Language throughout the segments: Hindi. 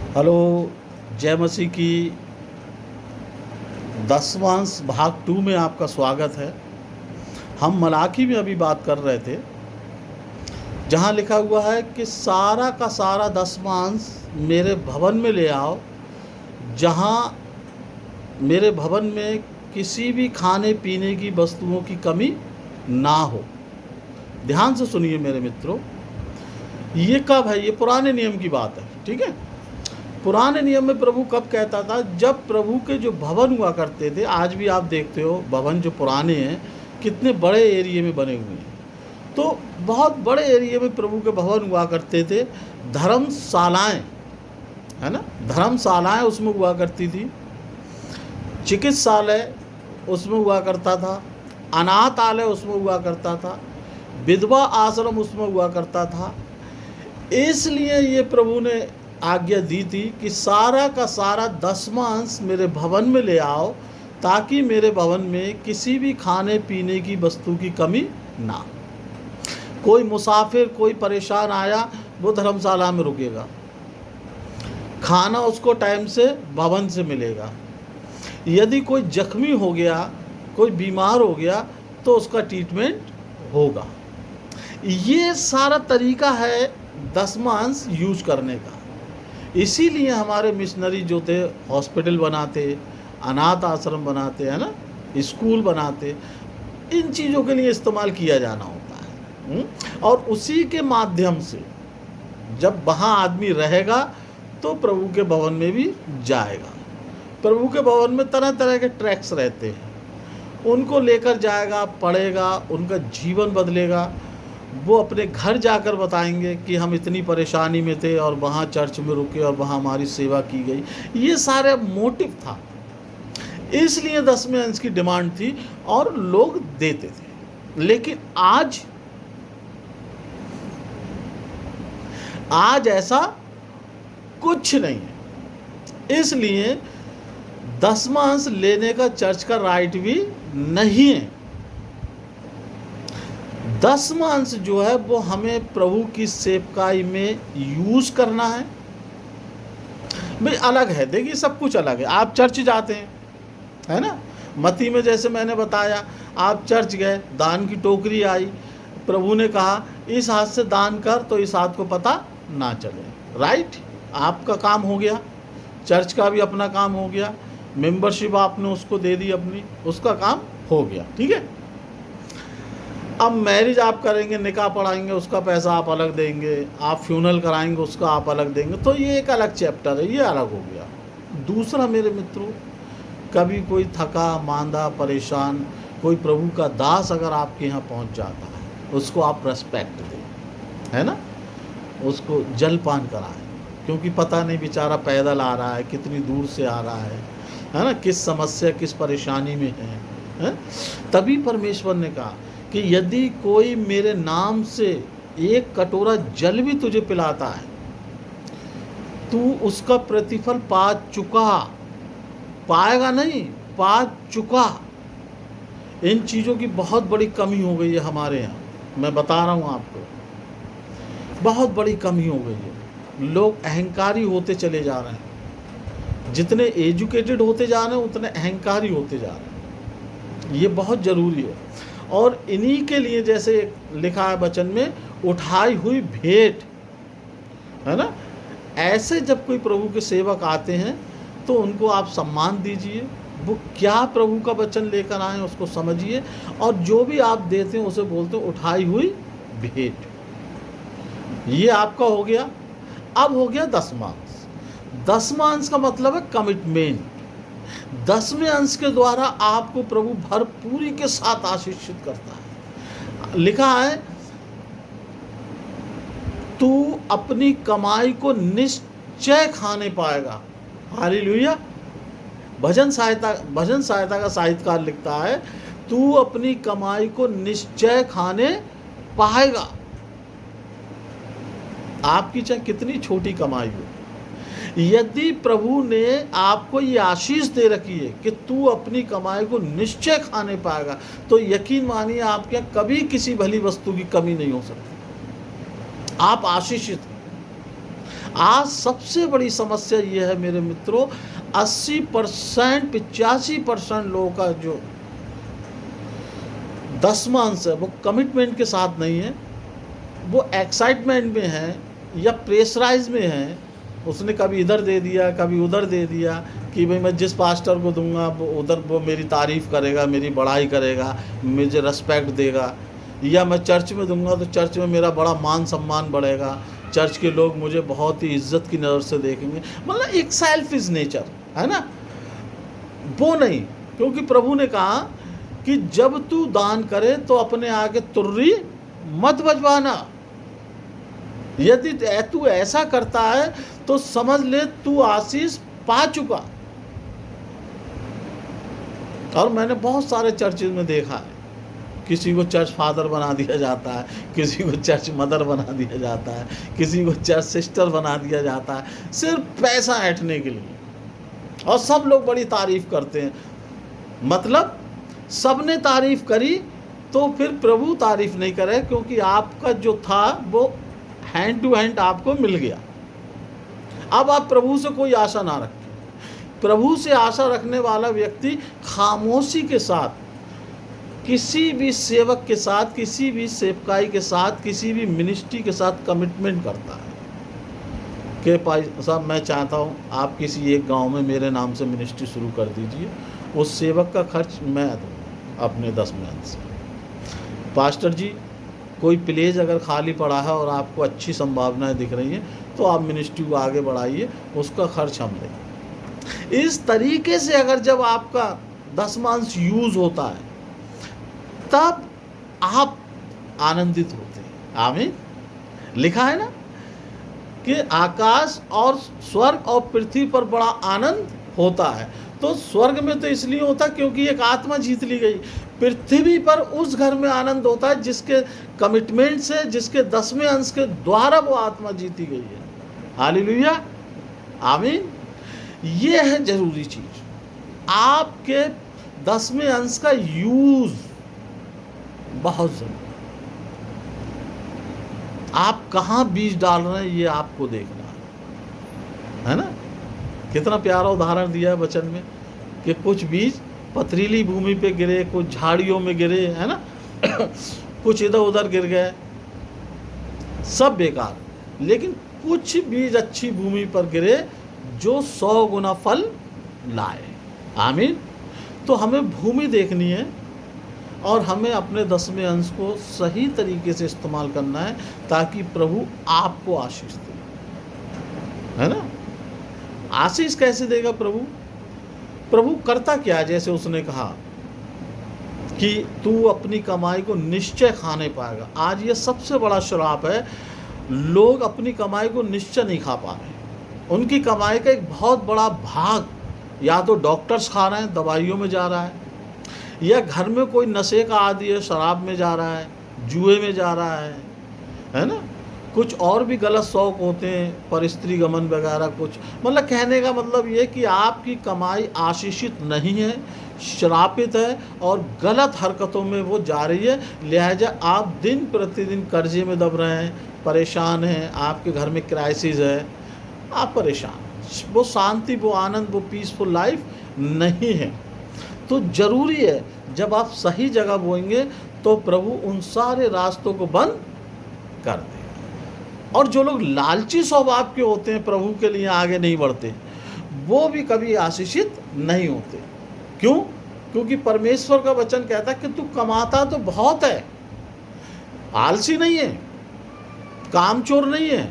हेलो। जय मसीह की 10वां भाग 2 में आपका स्वागत है। हम मलाकी में अभी बात कर रहे थे, जहाँ लिखा हुआ है कि सारा का सारा 10वां मेरे भवन में ले आओ, जहाँ मेरे भवन में किसी भी खाने पीने की वस्तुओं की कमी ना हो। ध्यान से सुनिए मेरे मित्रों, ये कब है? ये पुराने नियम की बात है, ठीक है। पुराने नियम में प्रभु कब कहता था? जब प्रभु के जो भवन हुआ करते थे, आज भी आप देखते हो भवन जो पुराने हैं कितने बड़े एरिया में बने हुए हैं, तो बहुत बड़े एरिया में प्रभु के भवन हुआ करते थे। धर्मशालाएं, है ना, धर्मशालाएं उसमें हुआ करती थी, चिकित्सालय उसमें हुआ करता था, अनाथालय उसमें हुआ करता था, विधवा आश्रम उसमें हुआ करता था। इसलिए ये प्रभु ने आज्ञा दी थी कि सारा का सारा 10वां मेरे भवन में ले आओ, ताकि मेरे भवन में किसी भी खाने पीने की वस्तु की कमी ना। कोई मुसाफिर, कोई परेशान आया, वो धर्मशाला में रुकेगा, खाना उसको टाइम से भवन से मिलेगा। यदि कोई जख्मी हो गया, कोई बीमार हो गया, तो उसका ट्रीटमेंट होगा। ये सारा तरीका है 10वां यूज करने का। इसीलिए हमारे मिशनरी जो थे हॉस्पिटल बनाते, अनाथ आश्रम बनाते, है ना, स्कूल बनाते, इन चीज़ों के लिए इस्तेमाल किया जाना होता है। और उसी के माध्यम से जब वहाँ आदमी रहेगा तो प्रभु के भवन में भी जाएगा। प्रभु के भवन में तरह तरह के ट्रैक्स रहते हैं, उनको लेकर जाएगा, पढ़ेगा, उनका जीवन बदलेगा। वो अपने घर जाकर बताएंगे कि हम इतनी परेशानी में थे और वहाँ चर्च में रुके और वहाँ हमारी सेवा की गई। ये सारे मोटिव था, इसलिए 10वें अंश की डिमांड थी और लोग देते थे। लेकिन आज ऐसा कुछ नहीं है। इसलिए 10वां अंश लेने का चर्च का राइट भी नहीं है। 10वां अंश जो है वो हमें प्रभु की सेवकाई में यूज करना है। भाई अलग है, देखिए सब कुछ अलग है। आप चर्च जाते हैं, है ना, मत्ती में जैसे मैंने बताया, आप चर्च गए, दान की टोकरी आई, प्रभु ने कहा इस हाथ से दान कर, तो इस हाथ को पता ना चले। राइट, आपका काम हो गया, चर्च का भी अपना काम हो गया, मेंबरशिप आपने उसको दे दी अपनी, उसका काम हो गया, ठीक है। अब मैरिज आप करेंगे, निकाह पढ़ाएंगे, उसका पैसा आप अलग देंगे, आप फ्यूनरल कराएंगे, उसका आप अलग देंगे, तो ये एक अलग चैप्टर है, ये अलग हो गया। दूसरा मेरे मित्रों, कभी कोई थका मांदा परेशान कोई प्रभु का दास अगर आपके यहाँ पहुँच जाता है, उसको आप रेस्पेक्ट दें, है ना, उसको जलपान कराएं, क्योंकि पता नहीं बेचारा पैदल आ रहा है, कितनी दूर से आ रहा है ना, किस समस्या किस परेशानी में है? तभी परमेश्वर ने कहा कि यदि कोई मेरे नाम से एक कटोरा जल भी तुझे पिलाता है, तू उसका प्रतिफल पा चुका, पाएगा नहीं, पा चुका। इन चीज़ों की बहुत बड़ी कमी हो गई है हमारे यहाँ, मैं बता रहा हूँ आपको, बहुत बड़ी कमी हो गई है। लोग अहंकारी होते चले जा रहे हैं, जितने एजुकेटेड होते जा रहे हैं उतने अहंकारी होते जा रहे हैं। ये बहुत ज़रूरी है। और इन्हीं के लिए जैसे लिखा है वचन में, उठाई हुई भेंट, है ना, ऐसे जब कोई प्रभु के सेवक आते हैं तो उनको आप सम्मान दीजिए। वो क्या प्रभु का वचन लेकर आए उसको समझिए, और जो भी आप देते हैं उसे बोलते हैं उठाई हुई भेंट। ये आपका हो गया। अब हो गया 10वां अंश। 10वां अंश का मतलब है कमिटमेंट। 10वें अंश के द्वारा आपको प्रभु भरपूरी के साथ आशीषित करता है। लिखा है, तू अपनी कमाई को निश्चय खाने पाएगा। हालेलुया। भजन सहायता का साहित्यकार लिखता है, तू अपनी कमाई को निश्चय खाने पाएगा। आपकी चाहे कितनी छोटी कमाई हो, यदि प्रभु ने आपको ये आशीष दे रखी है कि तू अपनी कमाई को निश्चय खाने पाएगा, तो यकीन मानिए आपके यहाँ कभी किसी भली वस्तु की कमी नहीं हो सकती। आप आशीषित हैं। आज सबसे बड़ी समस्या ये है मेरे मित्रों, 80% 85% लोगों का जो दसवां अंश है वो कमिटमेंट के साथ नहीं है, वो एक्साइटमेंट में है या प्रेशराइज में है। उसने कभी इधर दे दिया, कभी उधर दे दिया कि भाई मैं जिस पास्टर को दूंगा वो उधर वो मेरी तारीफ़ करेगा, मेरी बड़ाई करेगा, मुझे रेस्पेक्ट देगा, या मैं चर्च में दूंगा तो चर्च में मेरा बड़ा मान सम्मान बढ़ेगा, चर्च के लोग मुझे बहुत ही इज्जत की नज़र से देखेंगे। मतलब एक सेल्फिश नेचर है ना, वो नहीं। क्योंकि प्रभु ने कहा कि जब तू दान करे तो अपने आगे तुर्री मत बजवाना। यदि तू ऐसा करता है तो समझ ले तू आशीष पा चुका। और मैंने बहुत सारे चर्चेज में देखा है, किसी को चर्च फादर बना दिया जाता है, किसी को चर्च मदर बना दिया जाता है, किसी को चर्च सिस्टर बना दिया जाता है, सिर्फ पैसा ऐंठने के लिए। और सब लोग बड़ी तारीफ करते हैं। मतलब सबने तारीफ करी तो फिर प्रभु तारीफ नहीं करे, क्योंकि आपका जो था वो हैंड टू हैंड आपको मिल गया। अब आप प्रभु से कोई आशा ना रखें। प्रभु से आशा रखने वाला व्यक्ति खामोशी के साथ किसी भी सेवक के साथ, किसी भी सेवकाई के साथ, किसी भी मिनिस्ट्री के साथ कमिटमेंट करता है कि भाई साहब मैं चाहता हूँ आप किसी एक गांव में मेरे नाम से मिनिस्ट्री शुरू कर दीजिए, उस सेवक का खर्च मैं दूँ अपने 10 में से। पास्टर जी कोई प्लेज अगर खाली पड़ा है और आपको अच्छी संभावनाएं दिख रही हैं तो आप मिनिस्ट्री को आगे बढ़ाइए, उसका खर्च हम देंगे। इस तरीके से अगर जब आपका 10वांश यूज़ होता है तब आप आनंदित होते हैं। आमीन। लिखा है ना कि आकाश और स्वर्ग और पृथ्वी पर बड़ा आनंद होता है। तो स्वर्ग में तो इसलिए होता क्योंकि एक आत्मा जीत ली गई। पृथ्वी पर उस घर में आनंद होता है जिसके कमिटमेंट से, जिसके 10वें अंश के द्वारा वो आत्मा जीती गई है। हालेलुया, आमीन। ये है जरूरी चीज, आपके 10वें अंश का यूज बहुत जरूरी। आप कहाँ बीज डाल रहे हैं ये आपको देखना है ना। कितना प्यारा उदाहरण दिया है वचन में कि कुछ बीज पथरीली भूमि पे गिरे, कुछ झाड़ियों में गिरे, है ना कुछ इधर उधर गिर गए, सब बेकार। लेकिन कुछ बीज अच्छी भूमि पर गिरे जो 100 गुना फल लाए। आमीन। तो हमें भूमि देखनी है और हमें अपने 10वें अंश को सही तरीके से इस्तेमाल करना है ताकि प्रभु आपको आशीष दे, है ना। आशीष कैसे देगा प्रभु? प्रभु करता क्या? जैसे उसने कहा कि तू अपनी कमाई को निश्चय खाने पाएगा। आज ये सबसे बड़ा श्राप है, लोग अपनी कमाई को निश्चय नहीं खा पा रहे। उनकी कमाई का एक बहुत बड़ा भाग या तो डॉक्टर्स खा रहे हैं, दवाइयों में जा रहा है, या घर में कोई नशे का आदी है, शराब में जा रहा है, जुए में जा रहा है ना। कुछ और भी गलत शौक होते हैं, पर स्त्री गमन वगैरह कुछ। मतलब कहने का मतलब ये कि आपकी कमाई आशीषित नहीं है, श्रापित है और गलत हरकतों में वो जा रही है। लिहाजा आप दिन प्रतिदिन कर्जे में दब रहे हैं, परेशान हैं, आपके घर में क्राइसिस है, आप परेशान। वो शांति, वो आनंद, वो पीसफुल लाइफ नहीं है। तो ज़रूरी है जब आप सही जगह बोएंगे तो प्रभु उन सारे रास्तों को बंद कर देगा। और जो लोग लालची स्वभाव के होते हैं, प्रभु के लिए आगे नहीं बढ़ते, वो भी कभी आशीषित नहीं होते। क्यों? क्योंकि परमेश्वर का वचन कहता है कि तू कमाता तो बहुत है, आलसी नहीं है, कामचोर नहीं है,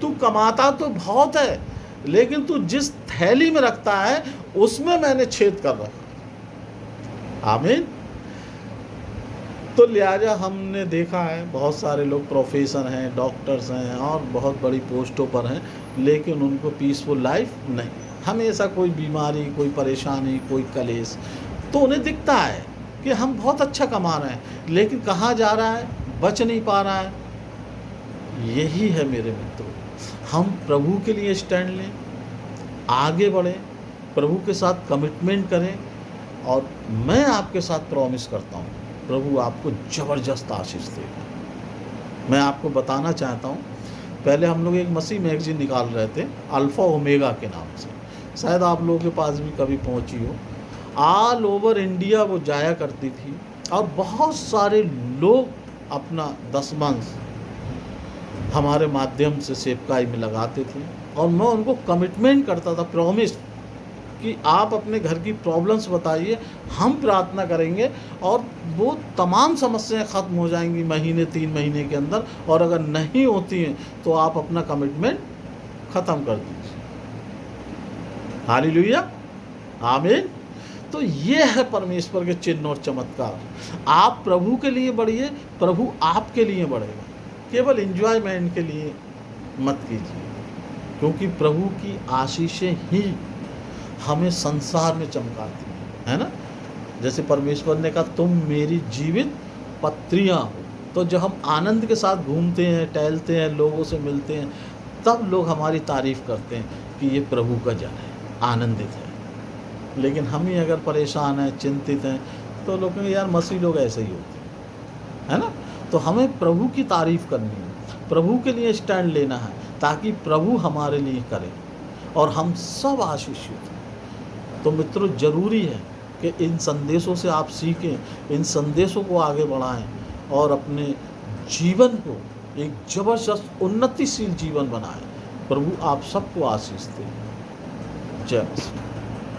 तू कमाता तो बहुत है, लेकिन तू जिस थैली में रखता है उसमें मैंने छेद कर रखा। आमीन। तो लिहाजा हमने देखा है बहुत सारे लोग प्रोफेसर हैं, डॉक्टर्स हैं और बहुत बड़ी पोस्टों पर हैं, लेकिन उनको पीसफुल लाइफ नहीं, हमेशा कोई बीमारी, कोई परेशानी, कोई कलेश। तो उन्हें दिखता है कि हम बहुत अच्छा कमा रहे हैं, लेकिन कहाँ जा रहा है, बच नहीं पा रहा है। यही है मेरे मित्रों, हम प्रभु के लिए स्टैंड लें, आगे बढ़ें, प्रभु के साथ कमिटमेंट करें, और मैं आपके साथ प्रॉमिस करता हूँ प्रभु आपको ज़बरदस्त आशीष देगा। मैं आपको बताना चाहता हूँ पहले हम लोग एक मसीह मैगजीन निकाल रहे थे अल्फ़ा ओमेगा के नाम से, शायद आप लोगों के पास भी कभी पहुंची हो। ऑल ओवर इंडिया वो जाया करती थी और बहुत सारे लोग अपना दसमांश हमारे माध्यम से सेवकाई में लगाते थे और मैं उनको कमिटमेंट करता था, प्रॉमिस, कि आप अपने घर की प्रॉब्लम्स बताइए, हम प्रार्थना करेंगे और वो तमाम समस्याएं ख़त्म हो जाएंगी महीने 3 महीने के अंदर, और अगर नहीं होती हैं तो आप अपना कमिटमेंट ख़त्म कर दीजिए। हालेलुया, आमीन। तो ये है परमेश्वर के चिन्ह और चमत्कार। आप प्रभु के लिए बढ़िए, प्रभु आपके लिए बढ़ेगा। केवल एंजॉयमेंट के लिए मत कीजिए, क्योंकि प्रभु की आशीषें ही हमें संसार में चमकाती है ना। जैसे परमेश्वर ने कहा तुम मेरी जीवित पत्रियां हो। तो जब हम आनंद के साथ घूमते हैं, टहलते हैं, लोगों से मिलते हैं, तब लोग हमारी तारीफ़ करते हैं कि ये प्रभु का जन है, आनंदित है। लेकिन हम ही अगर परेशान हैं, चिंतित हैं, तो लोग कहेंगे यार मसीह लोग ऐसे ही होते हैं, है ना। तो हमें प्रभु की तारीफ़ करनी है, प्रभु के लिए स्टैंड लेना है, ताकि प्रभु हमारे लिए करे और हम सब आशीषित हों। तो मित्रों, ज़रूरी है कि इन संदेशों से आप सीखें, इन संदेशों को आगे बढ़ाएं और अपने जीवन को एक ज़बरदस्त उन्नतिशील जीवन बनाएं। प्रभु आप सबको आशीष दे। जय मसीह।